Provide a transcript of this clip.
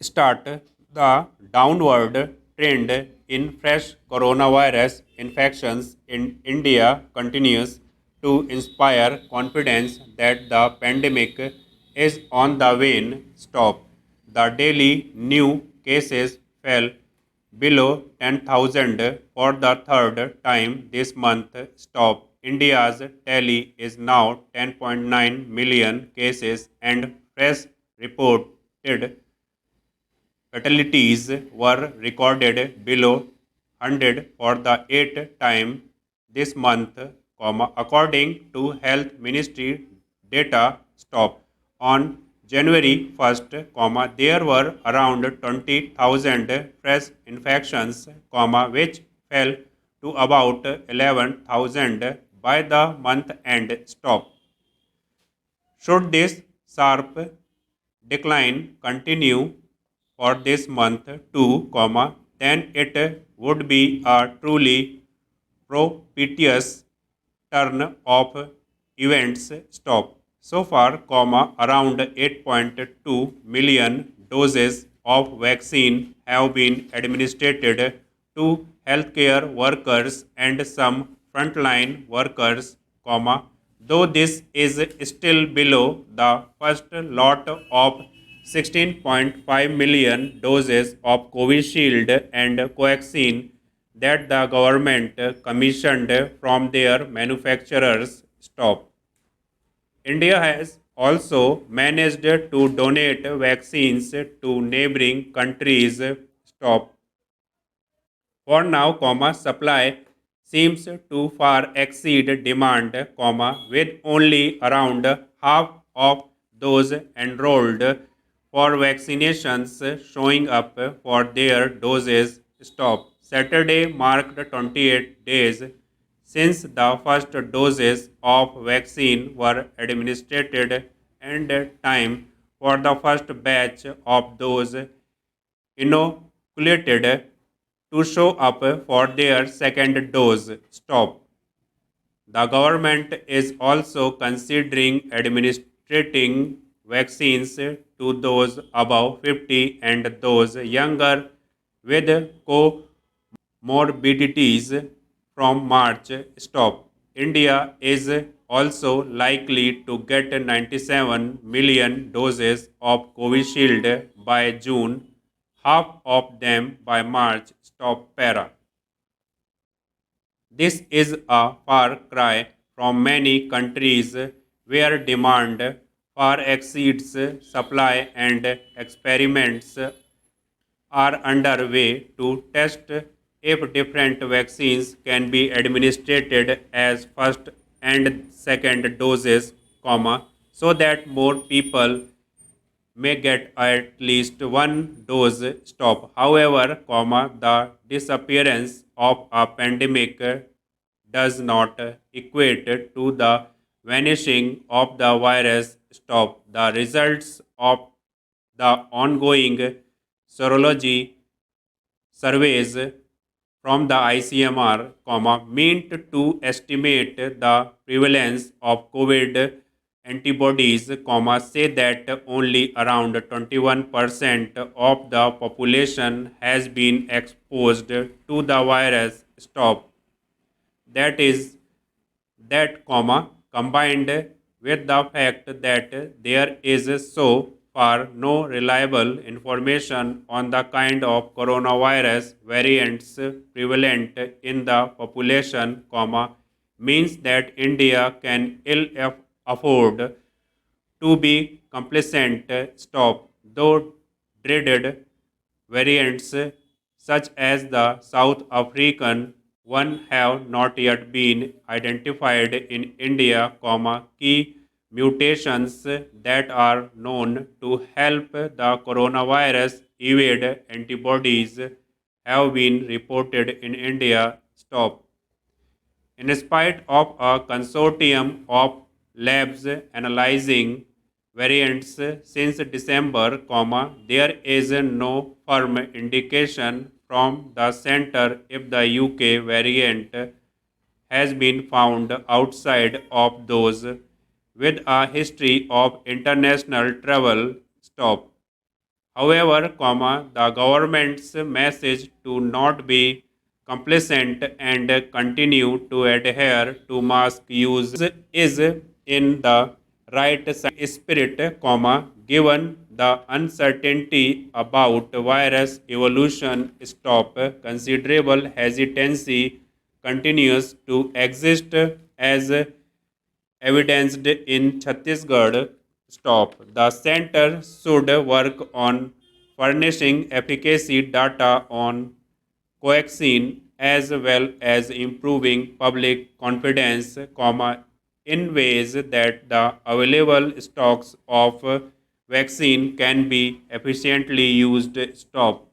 start, the downward trend in fresh coronavirus infections in India continues to inspire confidence that the pandemic is on the wane stop. The daily new cases fell below 10,000 for the third time this month. Stop. India's tally is now 10.9 million cases and fresh reported fatalities were recorded below 100 for the eighth time this month, according to Health Ministry data. Stop. On January 1st, there were around 20,000 fresh infections, which fell to about 11,000 by the month end. Stop. Should this sharp decline continue for this month too, then it would be a truly propitious turn of events. Stop. So far, around 8.2 million doses of vaccine have been administered to healthcare workers and some frontline workers, though this is still below the first lot of 16.5 million doses of Covishield and Covaxin that the government commissioned from their manufacturers. Stop. India has also managed to donate vaccines to neighboring countries. Stop. For now, supply seems to far exceed demand, with only around half of those enrolled for vaccinations showing up for their doses. Stop. Saturday marked 28 days since the first doses of vaccine were administered and time for the first batch of those inoculated to show up for their second dose. Stop. The government is also considering administering vaccines to those above 50 and those younger with comorbidities from March. Stop. India is also likely to get 97 million doses of Covishield by June, half of them by March. Stop. Para. This is a far cry from many countries where demand far exceeds supply and experiments are underway to test if different vaccines can be administered as first and second doses, so that more people may get at least one dose. Stop. However, the disappearance of a pandemic does not equate to the vanishing of the virus. Stop. The results of the ongoing serology surveys from the ICMR, meant to estimate the prevalence of COVID antibodies, say that only around 21% of the population has been exposed to the virus. Stop. That is that, combined with the fact that there is so far no reliable information on the kind of coronavirus variants prevalent in the population, means that India can ill afford to be complacent. Stop. Though dreaded variants such as the South African one have not yet been identified in India, key mutations that are known to help the coronavirus evade antibodies have been reported in India. Stop. In spite of a consortium of labs analyzing variants since December, there is no firm indication from the center if the UK variant has been found outside of those with a history of international travel. Stop. However, the government's message to not be complacent and continue to adhere to mask use is in the right spirit, given the uncertainty about virus evolution. Stop considerable hesitancy continues to exist as evidenced in Chhattisgarh. Stop. The center should work on furnishing efficacy data on coaxine as well as improving public confidence, in ways that the available stocks of vaccine can be efficiently used. Stop.